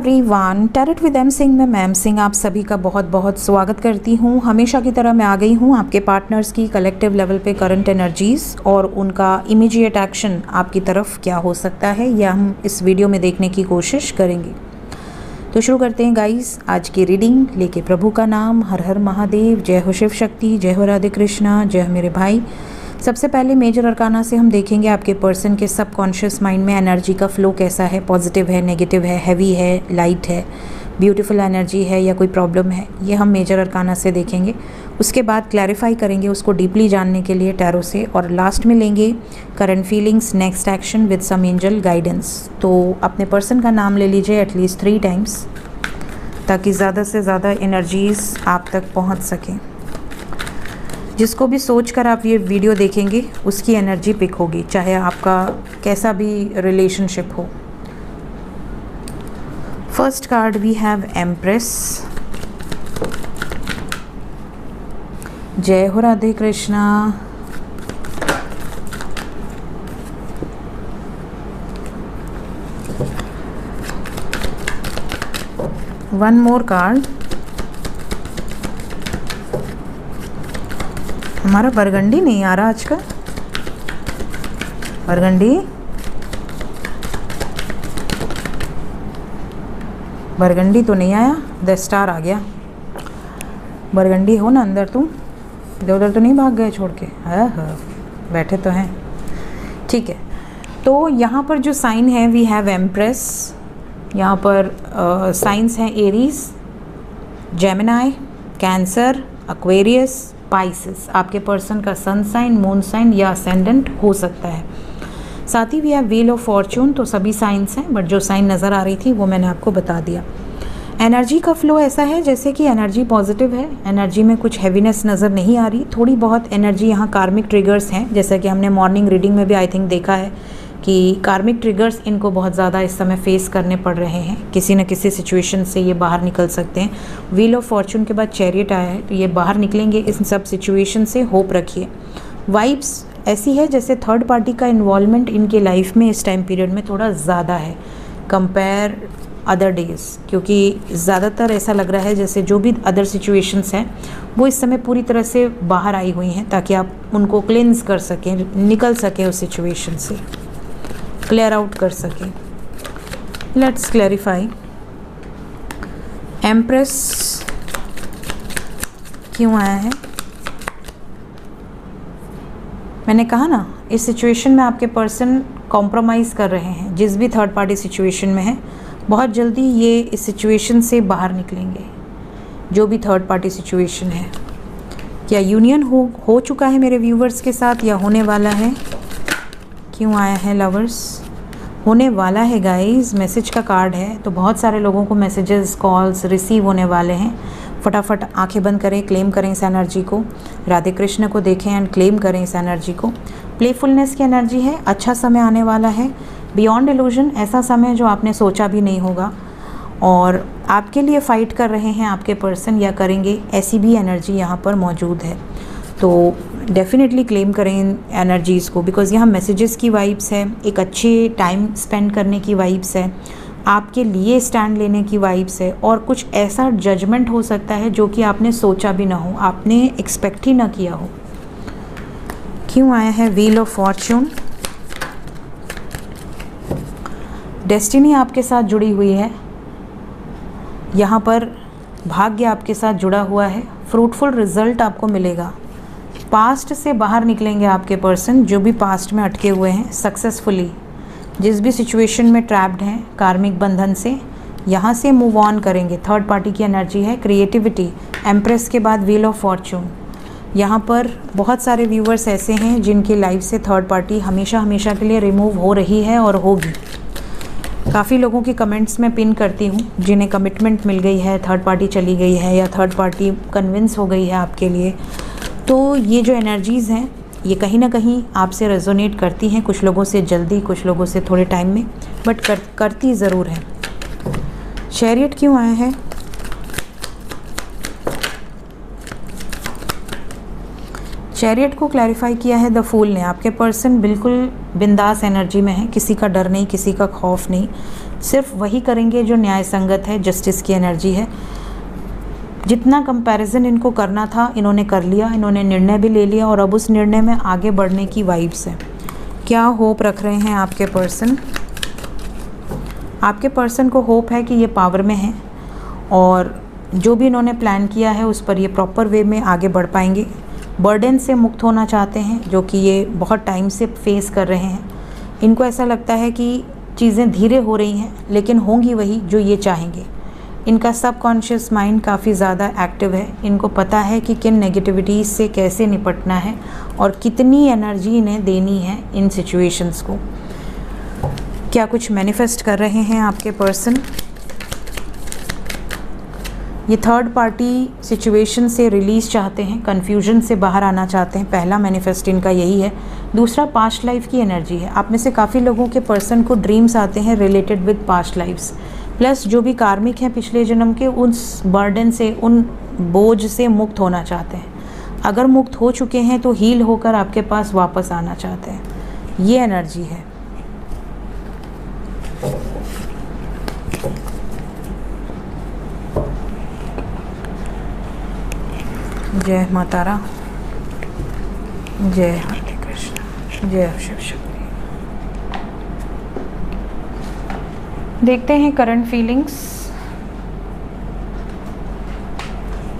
Everyone, tarot with M Singh में ma'am Singh आप सभी का बहुत बहुत स्वागत करती हूँ। हमेशा की तरह मैं आ गई हूँ आपके पार्टनर्स की कलेक्टिव लेवल पे करंट एनर्जीज़ और उनका इमीडिएट एक्शन आपकी तरफ क्या हो सकता है यह हम इस वीडियो में देखने की कोशिश करेंगे। तो शुरू करते हैं गाइस आज की रीडिंग लेके प्रभु का नाम। हर हर महादेव, जय हो शिव शक्ति, जय हो राधे कृष्णा, जय हो मेरे भाई। सबसे पहले मेजर अरकाना से हम देखेंगे आपके पर्सन के सबकॉन्शियस माइंड में एनर्जी का फ्लो कैसा है, पॉजिटिव है, नेगेटिव है, हैवी है, लाइट है, ब्यूटीफुल एनर्जी है या कोई प्रॉब्लम है, ये हम मेजर अरकाना से देखेंगे। उसके बाद क्लैरिफाई करेंगे उसको डीपली जानने के लिए टैरो से, और लास्ट में लेंगे current feelings, next action with some angel guidance. तो अपने पर्सन का नाम ले लीजिए एटलीस्ट 3 टाइम्स ताकि ज़्यादा से ज़्यादा एनर्जीज़ आप तक पहुँच सकें। जिसको भी सोच कर आप ये वीडियो देखेंगे उसकी एनर्जी पिक होगी, चाहे आपका कैसा भी रिलेशनशिप हो। First card we have empress. जय हो Radhe Krishna. One more card. हमारा बरगंडी नहीं आ रहा आज का। बरगंडी तो नहीं आया, द स्टार आ गया। बरगंडी हो ना अंदर, तुम इधर उधर तो नहीं भाग गए छोड़ के? हाँ, बैठे तो हैं। ठीक है, तो यहाँ पर जो साइन है वी हैव एम्प्रेस। यहाँ पर साइंस हैं Aries, Gemini, cancer, Aquarius, Pisces. आपके पर्सन का सन साइन, मून साइन या असेंडेंट हो सकता है। साथ ही भी है व्हील ऑफ फॉर्चून। तो सभी साइंस हैं, बट जो साइन नज़र आ रही थी वो मैंने आपको बता दिया। एनर्जी का फ्लो ऐसा है जैसे कि एनर्जी पॉजिटिव है, एनर्जी में कुछ हैवीनेस नज़र नहीं आ रही। थोड़ी बहुत एनर्जी यहाँ कार्मिक ट्रिगर्स हैं, जैसा कि हमने मॉर्निंग रीडिंग में भी आई थिंक देखा है कि कार्मिक ट्रिगर्स इनको बहुत ज़्यादा इस समय फेस करने पड़ रहे हैं। किसी न किसी सिचुएशन से ये बाहर निकल सकते हैं। व्हील ऑफ फॉर्चून के बाद चैरियट आया है, तो ये बाहर निकलेंगे इस सब सिचुएशन से, होप रखिए। वाइब्स ऐसी है जैसे थर्ड पार्टी का इन्वॉल्वमेंट इनके लाइफ में इस टाइम पीरियड में थोड़ा ज़्यादा है कंपेयर अदर डेज, क्योंकि ज़्यादातर ऐसा लग रहा है जैसे जो भी अदर सिचुएशंस हैं वो इस समय पूरी तरह से बाहर आई हुई हैं, ताकि आप उनको क्लिनज कर सकें, निकल सकें उस सिचुएशन से, क्लियर आउट कर सकें। Let's clarify. एम्प्रेस क्यों आया है? मैंने कहा ना, इस सिचुएशन में आपके पर्सन कॉम्प्रोमाइज़ कर रहे हैं, जिस भी थर्ड पार्टी सिचुएशन में है। बहुत जल्दी ये इस सिचुएशन से बाहर निकलेंगे, जो भी थर्ड पार्टी सिचुएशन है। क्या यूनियन हो चुका है मेरे व्यूवर्स के साथ या होने वाला है? क्यों आया है लवर्स? होने वाला है गाइस, मैसेज का कार्ड है, तो बहुत सारे लोगों को मैसेजेस, कॉल्स रिसीव होने वाले हैं। फटाफट आंखें बंद करें, क्लेम करें इस एनर्जी को। राधे कृष्ण को देखें एंड क्लेम करें इस एनर्जी को। प्लेफुलनेस की एनर्जी है, अच्छा समय आने वाला है। बियॉन्ड इल्यूजन, ऐसा समय जो आपने सोचा भी नहीं होगा और आपके लिए फ़ाइट कर रहे हैं आपके पर्सन या करेंगे, ऐसी भी एनर्जी यहाँ पर मौजूद है। तो डेफिनेटली क्लेम करें इन एनर्जीज़ को, बिकॉज़ यहाँ मैसेजेस की वाइब्स है, एक अच्छे टाइम स्पेंड करने की वाइब्स है, आपके लिए स्टैंड लेने की वाइब्स है, और कुछ ऐसा जजमेंट हो सकता है जो कि आपने सोचा भी ना हो, आपने एक्सपेक्ट ही ना किया हो। क्यों आया है व्हील ऑफ फॉर्चून? डेस्टिनी आपके साथ जुड़ी हुई है, यहाँ पर भाग्य आपके साथ जुड़ा हुआ है। फ्रूटफुल रिजल्ट आपको मिलेगा। पास्ट से बाहर निकलेंगे आपके पर्सन, जो भी पास्ट में अटके हुए हैं सक्सेसफुली, जिस भी सिचुएशन में ट्रैप्ड हैं कार्मिक बंधन से, यहाँ से मूव ऑन करेंगे। थर्ड पार्टी की एनर्जी है, क्रिएटिविटी। एम्प्रेस के बाद व्हील ऑफ फॉर्चून। यहाँ पर बहुत सारे व्यूवर्स ऐसे हैं जिनकी लाइफ से थर्ड पार्टी हमेशा हमेशा के लिए रिमूव हो रही है और होगी। काफ़ी लोगों की कमेंट्स में पिन करती हूँ जिन्हें कमिटमेंट मिल गई है, थर्ड पार्टी चली गई है या थर्ड पार्टी कन्विंस हो गई है आपके लिए। तो ये जो एनर्जीज़ हैं ये कहीं ना कहीं आपसे रेजोनेट करती हैं, कुछ लोगों से जल्दी, कुछ लोगों से थोड़े टाइम में, बट करती ज़रूर है। चैरियट क्यों आया है? चैरियट को क्लैरिफाई किया है द फूल ने। आपके पर्सन बिल्कुल बिंदास एनर्जी में है, किसी का डर नहीं, किसी का खौफ नहीं, सिर्फ वही करेंगे जो न्याय संगत है, जस्टिस की एनर्जी है। जितना कंपैरिजन इनको करना था इन्होंने कर लिया, इन्होंने निर्णय भी ले लिया और अब उस निर्णय में आगे बढ़ने की वाइब्स है। क्या होप रख रहे हैं आपके पर्सन? आपके पर्सन को होप है कि ये पावर में है और जो भी इन्होंने प्लान किया है उस पर ये प्रॉपर वे में आगे बढ़ पाएंगे। बर्डन से मुक्त होना चाहते हैं जो कि ये बहुत टाइम से फेस कर रहे हैं। इनको ऐसा लगता है कि चीज़ें धीरे हो रही हैं लेकिन होंगी वही जो ये चाहेंगे। इनका सबकॉन्शियस माइंड काफ़ी ज़्यादा एक्टिव है। इनको पता है कि किन नेगेटिविटीज़ से कैसे निपटना है और कितनी एनर्जी इन्हें देनी है इन सिचुएशंस को। क्या कुछ मैनिफेस्ट कर रहे हैं आपके पर्सन? ये थर्ड पार्टी सिचुएशन से रिलीज़ चाहते हैं, कन्फ्यूजन से बाहर आना चाहते हैं। पहला मैनिफेस्ट इनका यही है। दूसरा पास्ट लाइफ की एनर्जी है। आप में से काफ़ी लोगों के पर्सन को ड्रीम्स आते हैं related with past lives, plus जो भी कार्मिक हैं पिछले जन्म के, उस बर्डन से, उन बोझ से मुक्त होना चाहते हैं। अगर मुक्त हो चुके हैं तो हील होकर आपके पास वापस आना चाहते हैं। ये एनर्जी है। जय माता रा, जय हरे कृष्ण, जय शिव शक्ति। देखते हैं करंट फीलिंग्स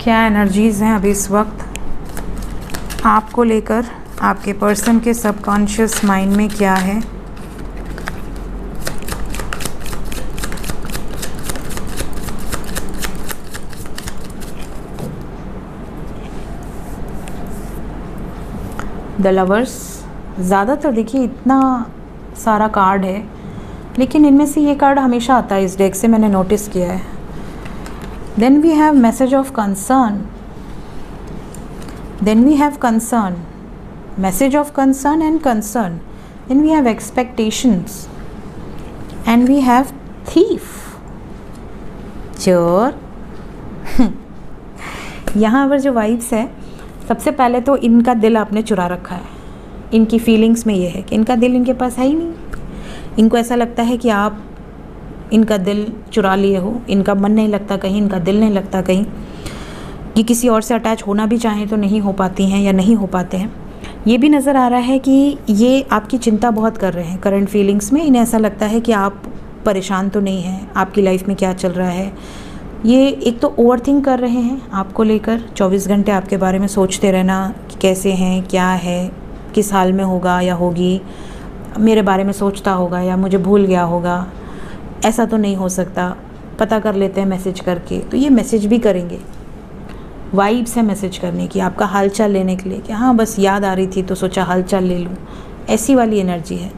क्या एनर्जीज हैं अभी इस वक्त आपको लेकर। आपके पर्सन के सबकॉन्शियस माइंड में क्या है? The lovers. ज़्यादातर देखिए इतना सारा कार्ड है लेकिन इनमें से ये कार्ड हमेशा आता है इस डेक से, मैंने नोटिस किया है। Then we have message of concern, then we have concern, message of concern and concern, then we have expectations and we have thief, चोर। यहाँ पर जो वाइब्स है, सबसे पहले तो इनका दिल आपने चुरा रखा है। इनकी फीलिंग्स में ये है कि इनका दिल इनके पास है ही नहीं। इनको ऐसा लगता है कि आप इनका दिल चुरा लिए हो। इनका मन नहीं लगता कहीं, इनका दिल नहीं लगता कहीं। ये किसी और से अटैच होना भी चाहें तो नहीं हो पाती हैं या नहीं हो पाते हैं। ये भी नज़र आ रहा है कि ये आपकी चिंता बहुत कर रहे हैं करंट फीलिंग्स में। इन्हें ऐसा लगता है कि आप परेशान तो नहीं हैं, आपकी लाइफ में क्या चल रहा है। ये एक तो ओवरथिंक कर रहे हैं आपको लेकर, 24 घंटे आपके बारे में सोचते रहना कि कैसे हैं, क्या है, किस हाल में होगा या होगी, मेरे बारे में सोचता होगा या मुझे भूल गया होगा, ऐसा तो नहीं हो सकता, पता कर लेते हैं मैसेज करके। तो ये मैसेज भी करेंगे, वाइब्स है मैसेज करने की, आपका हालचाल लेने के लिए कि हाँ बस याद आ रही थी तो सोचा हालचाल ले लूँ, ऐसी वाली एनर्जी है।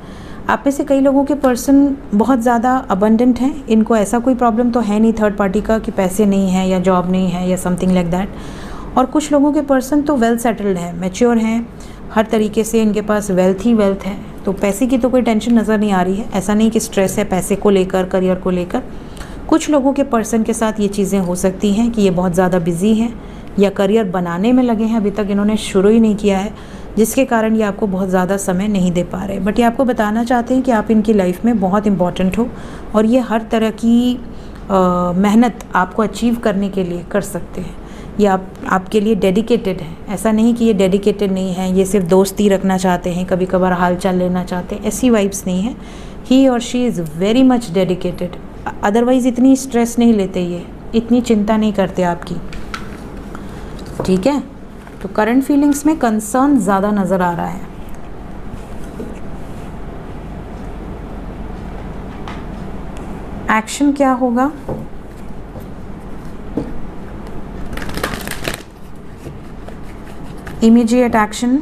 आप में से कई लोगों के पर्सन बहुत ज़्यादा अबंडेंट हैं। इनको ऐसा कोई प्रॉब्लम तो है नहीं थर्ड पार्टी का कि पैसे नहीं है या जॉब नहीं है या समथिंग लाइक दैट। और कुछ लोगों के पर्सन तो वेल सेटल्ड हैं, मैच्योर हैं, हर तरीके से इनके पास वेल्थ ही वेल्थ है। तो पैसे की तो कोई टेंशन नज़र नहीं आ रही है। ऐसा नहीं कि स्ट्रेस है पैसे को लेकर, करियर को लेकर। कुछ लोगों के पर्सन के साथ ये चीज़ें हो सकती हैं कि ये बहुत ज़्यादा बिजी हैं या करियर बनाने में लगे हैं, अभी तक इन्होंने शुरू ही नहीं किया है, जिसके कारण ये आपको बहुत ज़्यादा समय नहीं दे पा रहे। बट ये आपको बताना चाहते हैं कि आप इनकी लाइफ में बहुत इंपॉर्टेंट हो और ये हर तरह की मेहनत आपको अचीव करने के लिए कर सकते हैं। ये आपके लिए डेडिकेटेड है। ऐसा नहीं कि ये डेडिकेटेड नहीं है, ये सिर्फ दोस्ती रखना चाहते हैं, कभी कभार हाल चाल लेना चाहते हैं, ऐसी वाइब्स नहीं है। ही और she is very much dedicated. Otherwise इतनी स्ट्रेस नहीं लेते, ये इतनी चिंता नहीं करते आपकी। ठीक है, तो करंट फीलिंग्स में कंसर्न ज़्यादा नज़र आ रहा है। एक्शन क्या होगा? Immediate action.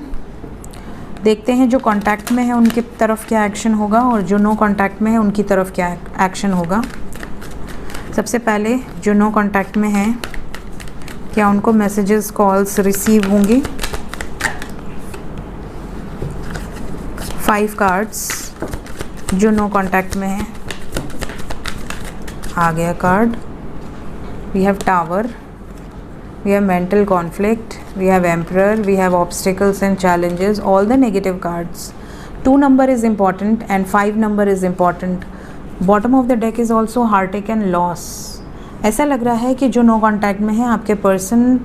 देखते हैं जो कांटेक्ट में है उनकी तरफ क्या एक्शन होगा और जो नो कांटेक्ट में है उनकी तरफ क्या एक्शन होगा। सबसे पहले जो नो कांटेक्ट में है, क्या उनको मैसेजेस कॉल्स रिसीव होंगी? 5 कार्ड्स जो नो कांटेक्ट में है। आ गया card. We have tower, we have mental conflict, we have emperor, we have obstacles and challenges, all the negative cards. 2 number is important and 5 number is important. Bottom of the deck is also heart and loss. ऐसा लग रहा है कि जो no contact में है आपके person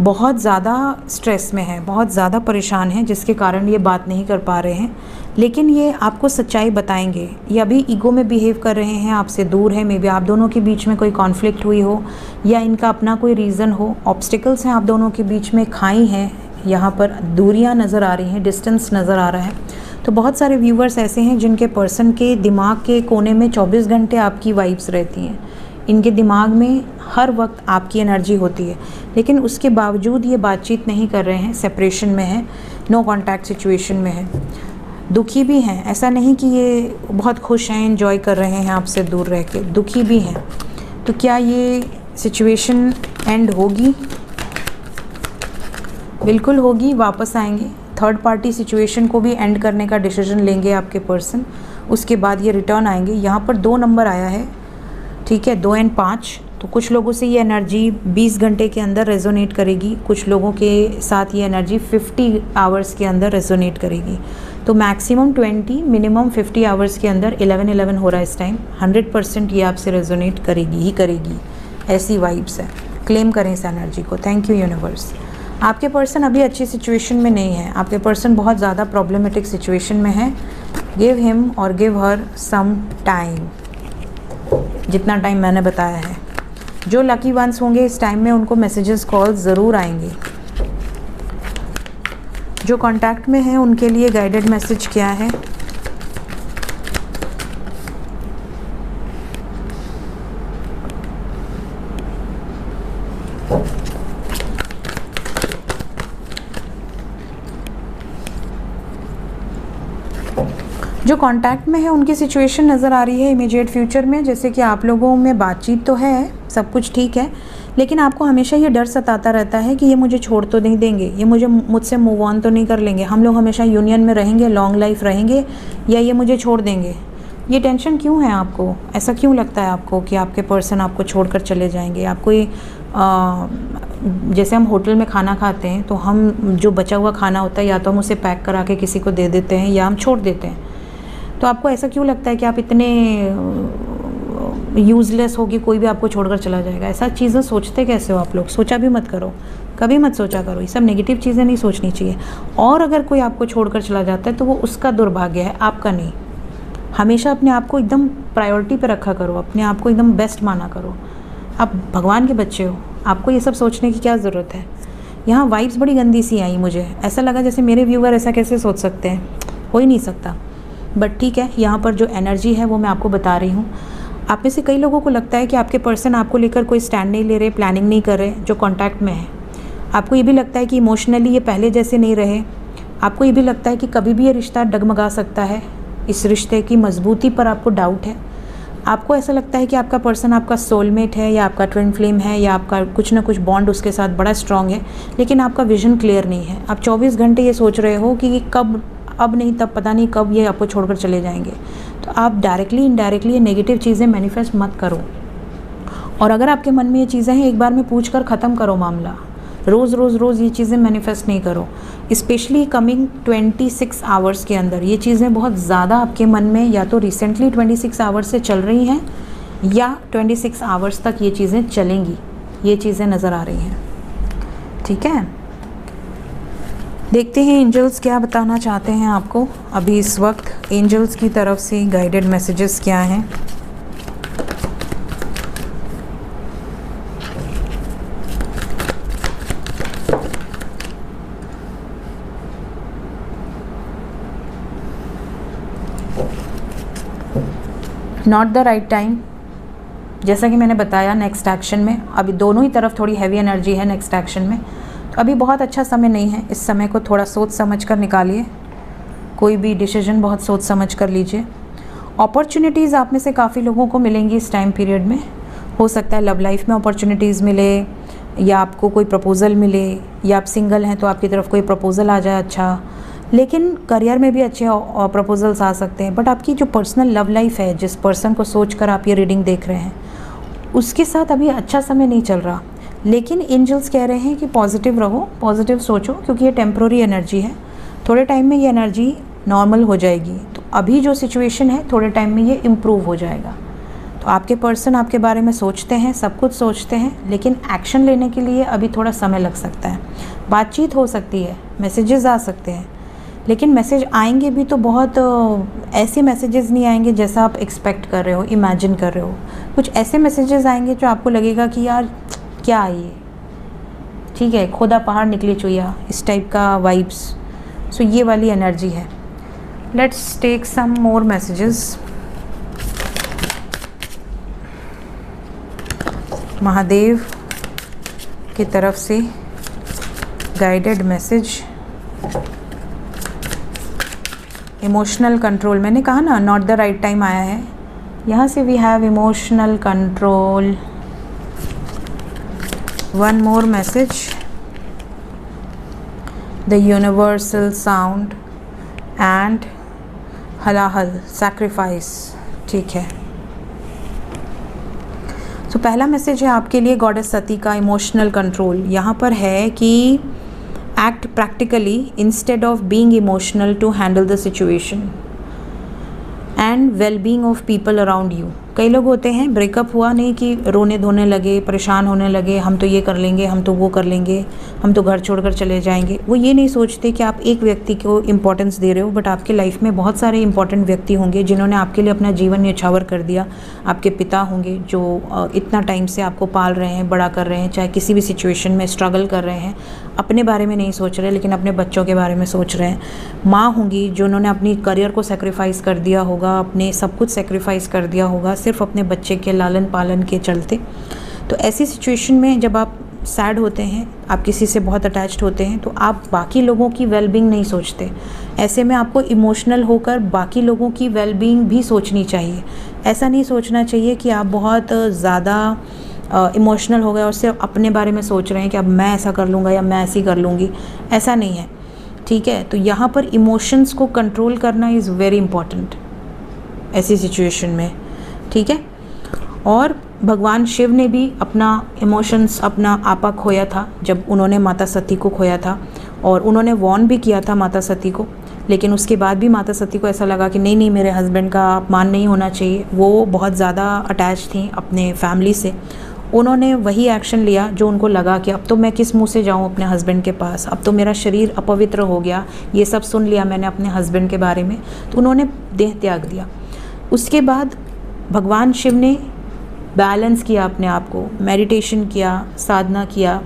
बहुत ज़्यादा स्ट्रेस में है, बहुत ज़्यादा परेशान है, जिसके कारण ये बात नहीं कर पा रहे हैं। लेकिन ये आपको सच्चाई बताएंगे। ये अभी ईगो में बिहेव कर रहे हैं, आपसे दूर है। मे बी आप दोनों के बीच में कोई कॉन्फ्लिक्ट हुई हो या इनका अपना कोई रीज़न हो। ऑब्स्टिकल्स हैं आप दोनों के बीच में, खाई हैं, यहाँ पर दूरियाँ नज़र आ रही हैं, डिस्टेंस नज़र आ रहा है। तो बहुत सारे व्यूवर्स ऐसे हैं जिनके पर्सन के दिमाग के कोने में 24 घंटे आपकी वाइब्स रहती हैं। इनके दिमाग में हर वक्त आपकी एनर्जी होती है, लेकिन उसके बावजूद ये बातचीत नहीं कर रहे हैं, सेपरेशन में है, नो कॉन्टैक्ट सिचुएशन में है, दुखी भी हैं। ऐसा नहीं कि ये बहुत खुश हैं, एंजॉय कर रहे हैं आपसे दूर रह के, दुखी भी हैं। तो क्या ये सिचुएशन एंड होगी? बिल्कुल होगी, वापस आएंगे। थर्ड पार्टी सिचुएशन को भी एंड करने का डिसीजन लेंगे आपके पर्सन, उसके बाद ये रिटर्न आएंगे। यहाँ पर 2 नंबर आया है, ठीक है, 2 और 5। तो कुछ लोगों से ये एनर्जी 20 घंटे के अंदर रेजोनेट करेगी, कुछ लोगों के साथ ये एनर्जी 50 आवर्स के अंदर रेजोनेट करेगी। तो मैक्सिमम 20, मिनिमम 50 आवर्स के अंदर 11-11 हो रहा है इस टाइम। 100% ये आपसे रेजोनेट करेगी ही करेगी, ऐसी वाइब्स है। क्लेम करें इस एनर्जी को। Thank you universe. आपके पर्सन अभी अच्छी सिचुएशन में नहीं है, आपके पर्सन बहुत ज़्यादा प्रॉब्लमेटिक सिचुएशन में है। गिव हिम और गिव हर सम टाइम, जितना टाइम मैंने बताया है। जो लकी वंस होंगे इस टाइम में उनको मैसेजेस कॉल ज़रूर आएंगे। जो कांटेक्ट में हैं उनके लिए गाइडेड मैसेज क्या है? जो कांटेक्ट में है उनकी सिचुएशन नज़र आ रही है इमीडिएट फ्यूचर में, जैसे कि आप लोगों में बातचीत तो है, सब कुछ ठीक है, लेकिन आपको हमेशा ये डर सताता रहता है कि ये मुझे छोड़ तो नहीं देंगे, ये मुझसे मूव ऑन तो नहीं कर लेंगे, हम लोग हमेशा यूनियन में रहेंगे, लॉन्ग लाइफ रहेंगे, या ये मुझे छोड़ देंगे। ये टेंशन क्यों है आपको? ऐसा क्यों लगता है आपको कि आपके पर्सन आपको छोड़कर चले जाएंगे? आपको ये जैसे हम होटल में खाना खाते हैं तो हम जो बचा हुआ खाना होता है या तो हम उसे पैक करा के किसी को दे देते हैं या हम छोड़ देते हैं। तो आपको ऐसा क्यों लगता है कि आप इतने यूज़लेस हो कि कोई भी आपको छोड़कर चला जाएगा? ऐसा चीज़ें सोचते कैसे हो आप लोग? सोचा भी मत करो, कभी मत सोचा करो। ये सब नेगेटिव चीज़ें नहीं सोचनी चाहिए। और अगर कोई आपको छोड़कर चला जाता है तो वो उसका दुर्भाग्य है, आपका नहीं। हमेशा अपने आप को एकदम प्रायोरिटी पे रखा करो, अपने आप को एकदम बेस्ट माना करो। आप भगवान के बच्चे हो, आपको ये सब सोचने की क्या ज़रूरत है? यहाँ वाइब्स बड़ी गंदी सी आई, मुझे ऐसा लगा जैसे मेरे व्यूअर ऐसा कैसे सोच सकते हैं, हो ही नहीं सकता। बट ठीक है, यहाँ पर जो एनर्जी है वो मैं आपको बता रही हूँ। आप में से कई लोगों को लगता है कि आपके पर्सन आपको लेकर कोई स्टैंड नहीं ले रहे, प्लानिंग नहीं कर रहे, जो कॉन्टैक्ट में है। आपको ये भी लगता है कि इमोशनली ये पहले जैसे नहीं रहे। आपको ये भी लगता है कि कभी भी ये रिश्ता डगमगा सकता है, इस रिश्ते की मजबूती पर आपको डाउट है। आपको ऐसा लगता है कि आपका पर्सन आपका सोलमेट है या आपका ट्विन फ्लेम है या आपका कुछ ना कुछ बॉन्ड उसके साथ बड़ा स्ट्रॉन्ग है, लेकिन आपका विजन क्लियर नहीं है। आप 24 घंटे ये सोच रहे हो कि कब, अब नहीं तब, पता नहीं कब ये आपको छोड़कर चले जाएंगे। तो आप डायरेक्टली इनडायरेक्टली ये नेगेटिव चीज़ें मैनिफेस्ट मत करो। और अगर आपके मन में ये चीज़ें हैं, एक बार में पूछ कर ख़त्म करो मामला। रोज़ ये चीज़ें मैनिफेस्ट नहीं करो। स्पेशली कमिंग 26 आवर्स के अंदर ये चीज़ें बहुत ज़्यादा आपके मन में या तो रिसेंटली 26 आवर्स से चल रही हैं या 26 आवर्स तक ये चीज़ें चलेंगी, ये चीज़ें नज़र आ रही हैं। ठीक है, देखते हैं एंजल्स क्या बताना चाहते हैं आपको अभी इस वक्त। एंजल्स की तरफ से गाइडेड मैसेजेस क्या हैं? नॉट द राइट टाइम, जैसा कि मैंने बताया नेक्स्ट एक्शन में। अभी दोनों ही तरफ थोड़ी हैवी एनर्जी है नेक्स्ट एक्शन में, तो अभी बहुत अच्छा समय नहीं है। इस समय को थोड़ा सोच समझ कर निकालिए, कोई भी डिसीजन बहुत सोच समझ कर लीजिए। अपॉर्चुनिटीज़ आप में से काफ़ी लोगों को मिलेंगी इस टाइम पीरियड में। हो सकता है लव लाइफ में अपॉर्चुनिटीज़ मिले, या आपको कोई प्रपोज़ल मिले, या आप सिंगल हैं तो आपकी तरफ कोई प्रपोज़ल आ जाए अच्छा। लेकिन करियर में भी अच्छे प्रपोजल्स आ सकते हैं। बट आपकी जो पर्सनल लव लाइफ है, जिस पर्सन को सोचकर आप ये रीडिंग देख रहे हैं, उसके साथ अभी अच्छा समय नहीं चल रहा। लेकिन एंजल्स कह रहे हैं कि पॉजिटिव रहो, पॉजिटिव सोचो, क्योंकि ये टेम्प्रोरी एनर्जी है। थोड़े टाइम में ये एनर्जी नॉर्मल हो जाएगी। तो अभी जो सिचुएशन है थोड़े टाइम में ये इम्प्रूव हो जाएगा। तो आपके पर्सन आपके बारे में सोचते हैं, सब कुछ सोचते हैं, लेकिन एक्शन लेने के लिए अभी थोड़ा समय लग सकता है। बातचीत हो सकती है, मैसेजेस आ सकते हैं, लेकिन मैसेज आएंगे भी तो बहुत ऐसे मैसेजेस नहीं आएंगे जैसा आप एक्सपेक्ट कर रहे हो, इमेजिन कर रहे हो। कुछ ऐसे मैसेजेस आएंगे जो आपको लगेगा कि यार क्या ये, ठीक है, खुदा पहाड़ निकली चुया, इस टाइप का वाइब्स। सो ये वाली एनर्जी है। Let's take some more messages. Mahadev की तरफ से गाइडेड मैसेज, इमोशनल कंट्रोल, मैंने कहा ना नॉट द राइट टाइम आया है। यहाँ से we have emotional control. One more message, the universal sound and halahal sacrifice. ठीक है, तो पहला मैसेज है आपके लिए गॉडेस सती का इमोशनल कंट्रोल। यहाँ पर है कि act practically instead of being emotional to handle the situation and well being of people around you. कई लोग होते हैं, ब्रेकअप हुआ नहीं कि रोने धोने लगे, परेशान होने लगे, हम तो ये कर लेंगे, हम तो वो कर लेंगे, हम तो घर छोड़कर चले जाएंगे। वो ये नहीं सोचते कि आप एक व्यक्ति को इम्पोर्टेंस दे रहे हो, बट आपके लाइफ में बहुत सारे इंपॉर्टेंट व्यक्ति होंगे जिन्होंने आपके लिए अपना जीवन न्यौछावर कर दिया। आपके पिता होंगे जो इतना टाइम से आपको पाल रहे हैं, बड़ा कर रहे हैं, चाहे किसी भी सिचुएशन में स्ट्रगल कर रहे हैं, अपने बारे में नहीं सोच रहे लेकिन अपने बच्चों के बारे में सोच रहे हैं। माँ होंगी जो उन्होंने अपनी करियर को सेक्रीफाइस कर दिया होगा, अपने सब कुछ सेक्रीफाइस कर दिया होगा सिर्फ अपने बच्चे के लालन पालन के चलते। तो ऐसी सिचुएशन में जब आप सैड होते हैं, आप किसी से बहुत अटैच्ड होते हैं, तो आप बाकी लोगों की वेलबींग नहीं सोचते। ऐसे में आपको इमोशनल होकर बाकी लोगों की वेलबींग भी सोचनी चाहिए। ऐसा नहीं सोचना चाहिए कि आप बहुत ज़्यादा इमोशनल हो गए और सिर्फ अपने बारे में सोच रहे हैं कि अब मैं ऐसा कर लूँगा या मैं ऐसी कर लूँगी। ऐसा नहीं है, ठीक है। तो यहाँ पर इमोशंस को कंट्रोल करना इज़ वेरी इंपॉर्टेंट ऐसी सिचुएशन में, ठीक है। और भगवान शिव ने भी अपना इमोशंस, अपना आपा खोया था जब उन्होंने माता सती को खोया था, और उन्होंने वॉर्न भी किया था माता सती को, लेकिन उसके बाद भी माता सती को ऐसा लगा कि नहीं नहीं, मेरे हस्बैंड का अपमान नहीं होना चाहिए। वो बहुत ज़्यादा अटैच थी अपने फैमिली से। उन्होंने वही एक्शन लिया जो उनको लगा कि अब तो मैं किस मुंह से जाऊं अपने हस्बैंड के पास, अब तो मेरा शरीर अपवित्र हो गया, ये सब सुन लिया मैंने अपने हस्बैंड के बारे में, तो उन्होंने देह त्याग दिया। उसके बाद भगवान शिव ने बैलेंस किया अपने आप को, मेडिटेशन किया, साधना किया।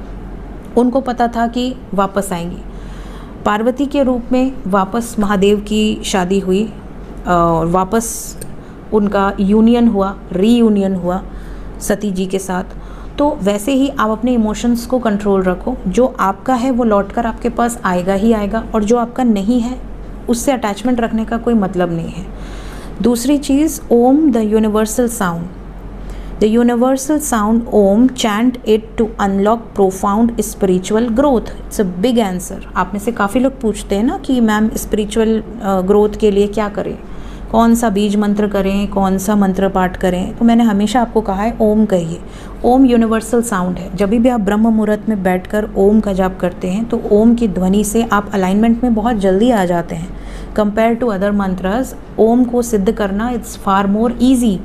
उनको पता था कि वापस आएंगी। पार्वती के रूप में वापस महादेव की शादी हुई और वापस उनका यूनियन हुआ, रीयूनियन हुआ सती जी के साथ। तो वैसे ही आप अपने इमोशंस को कंट्रोल रखो। जो आपका है वो लौटकर आपके पास आएगा ही आएगा, और जो आपका नहीं है उससे अटैचमेंट रखने का कोई मतलब नहीं है। दूसरी चीज़, Om the universal sound. The universal sound Om, chant it to unlock profound spiritual growth. It's a big answer. आप में से काफ़ी लोग पूछते हैं ना कि मैम स्पिरिचुअल ग्रोथ के लिए क्या करें, कौन सा बीज मंत्र करें, कौन सा मंत्र पाठ करें। तो मैंने हमेशा आपको कहा है ओम कहिए। ओम यूनिवर्सल साउंड है। जब भी आप ब्रह्म मुहूर्त में बैठकर ओम का जाप करते हैं तो ओम की ध्वनि से आप अलाइनमेंट में बहुत जल्दी आ जाते हैं कंपेयर टू अदर मंत्रस। ओम को सिद्ध करना इट्स फार मोर ईजी।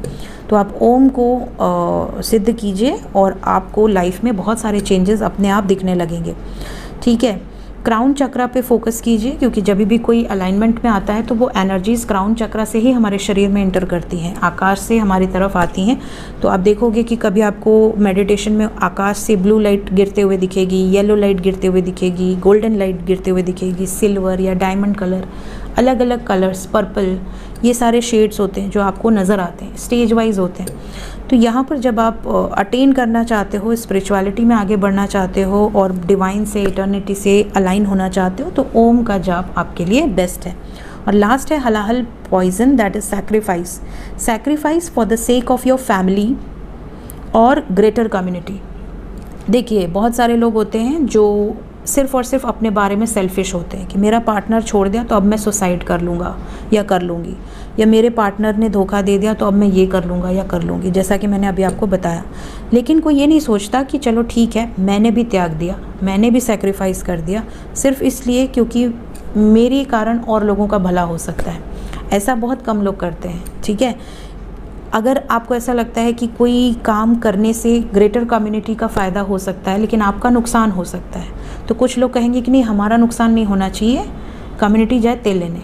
तो आप ओम को सिद्ध कीजिए और आपको लाइफ में बहुत सारे चेंजेस अपने आप दिखने लगेंगे, ठीक है। क्राउन चक्रा पे फोकस कीजिए, क्योंकि जब भी कोई अलाइनमेंट में आता है तो वो एनर्जीज क्राउन चक्रा से ही हमारे शरीर में इंटर करती हैं, आकाश से हमारी तरफ आती हैं। तो आप देखोगे कि कभी आपको मेडिटेशन में आकाश से ब्लू लाइट गिरते हुए दिखेगी, येलो लाइट गिरते हुए दिखेगी, गोल्डन लाइट गिरते हुए दिखेगी, सिल्वर या डायमंड कलर, अलग अलग कलर्स, पर्पल, ये सारे शेड्स होते हैं जो आपको नज़र आते हैं, स्टेज वाइज होते हैं। तो यहाँ पर जब आप अटेन करना चाहते हो, स्पिरिचुअलिटी में आगे बढ़ना चाहते हो और डिवाइन से, इटर्निटी से अलाइन होना चाहते हो, तो ओम का जाप आपके लिए बेस्ट है। और लास्ट है halahal poison, that is sacrifice. Sacrifice for the sake of your family और ग्रेटर कम्युनिटी। देखिए, बहुत सारे लोग होते हैं जो सिर्फ़ और सिर्फ अपने बारे में सेल्फिश होते हैं कि मेरा पार्टनर छोड़ दिया तो अब मैं सुसाइड कर लूँगा या कर लूँगी, या मेरे पार्टनर ने धोखा दे दिया तो अब मैं ये कर लूँगा या कर लूँगी, जैसा कि मैंने अभी आपको बताया। लेकिन कोई ये नहीं सोचता कि चलो ठीक है, मैंने भी त्याग दिया, मैंने भी सेक्रीफाइस कर दिया, सिर्फ इसलिए क्योंकि मेरे कारण और लोगों का भला हो सकता है। ऐसा बहुत कम लोग करते हैं, ठीक है। अगर आपको ऐसा लगता है कि कोई काम करने से ग्रेटर कम्युनिटी का फ़ायदा हो सकता है लेकिन आपका नुकसान हो सकता है, तो कुछ लोग कहेंगे कि नहीं, हमारा नुकसान नहीं होना चाहिए, कम्युनिटी जाए तेल लेने।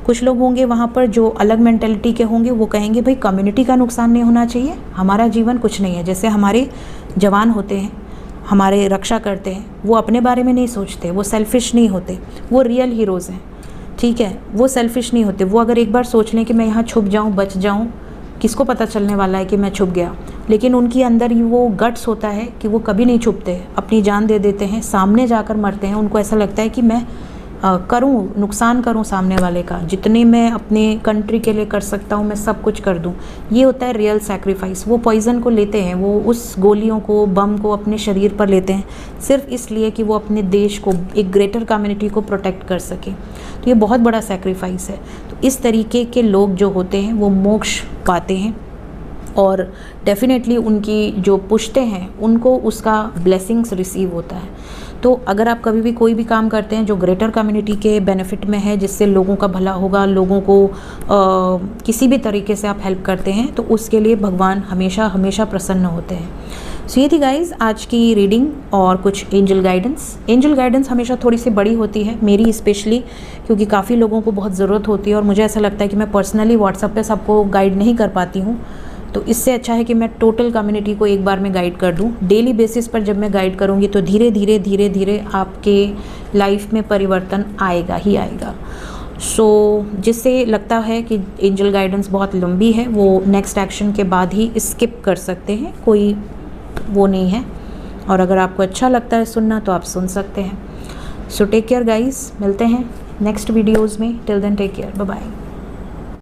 कुछ लोग होंगे वहाँ पर जो अलग मेंटेलिटी के होंगे, वो कहेंगे भाई कम्युनिटी का नुकसान नहीं होना चाहिए, हमारा जीवन कुछ नहीं है। जैसे हमारे जवान होते हैं, हमारे रक्षा करते हैं, वो अपने बारे में नहीं सोचते, वो सेल्फिश नहीं होते, वो रियल हीरोज़ हैं, ठीक है। वो सेल्फिश नहीं होते। वो अगर एक बार सोच लें कि मैं यहाँ छुप जाऊँ, बच जाऊँ, किसको पता चलने वाला है कि मैं छुप गया, लेकिन उनके अंदर ही वो गट्स होता है कि वो कभी नहीं छुपते, अपनी जान दे देते हैं, सामने जाकर मरते हैं। उनको ऐसा लगता है कि मैं करूं, नुकसान करूं सामने वाले का, जितने मैं अपने कंट्री के लिए कर सकता हूं मैं सब कुछ कर दूं। ये होता है रियल सैक्रिफाइस। वो पॉइज़न को लेते हैं, वो उस गोलियों को, बम को अपने शरीर पर लेते हैं सिर्फ इसलिए कि वो अपने देश को, एक ग्रेटर कम्युनिटी को प्रोटेक्ट कर सके। तो ये बहुत बड़ा सैक्रिफाइस है। तो इस तरीके के लोग जो होते हैं वो मोक्ष पाते हैं और डेफिनेटली उनकी जो पुश्ते हैं उनको उसका ब्लेसिंग्स रिसीव होता है। तो अगर आप कभी भी कोई भी काम करते हैं जो ग्रेटर कम्युनिटी के बेनिफिट में है, जिससे लोगों का भला होगा, लोगों को किसी भी तरीके से आप हेल्प करते हैं, तो उसके लिए भगवान हमेशा हमेशा प्रसन्न होते हैं। सो ये थी गाइज़ आज की रीडिंग और कुछ एंजल गाइडेंस। एंजल गाइडेंस हमेशा थोड़ी सी बड़ी होती है, मेरी स्पेशली, क्योंकि काफ़ी लोगों को बहुत ज़रूरत होती है और मुझे ऐसा लगता है कि मैं पर्सनली व्हाट्सएप पे सबको गाइड नहीं कर पाती हूँ। तो इससे अच्छा है कि मैं टोटल कम्युनिटी को एक बार में गाइड कर दूं। डेली बेसिस पर जब मैं गाइड करूंगी तो धीरे धीरे धीरे धीरे आपके लाइफ में परिवर्तन आएगा ही आएगा। सो जिससे लगता है कि एंजल गाइडेंस बहुत लंबी है, वो नेक्स्ट एक्शन के बाद ही स्किप कर सकते हैं, कोई वो नहीं है। और अगर आपको अच्छा लगता है सुनना तो आप सुन सकते हैं। सो टेक केयर गाइज, मिलते हैं नेक्स्ट वीडियोज़ में। Till then take care, bye bye.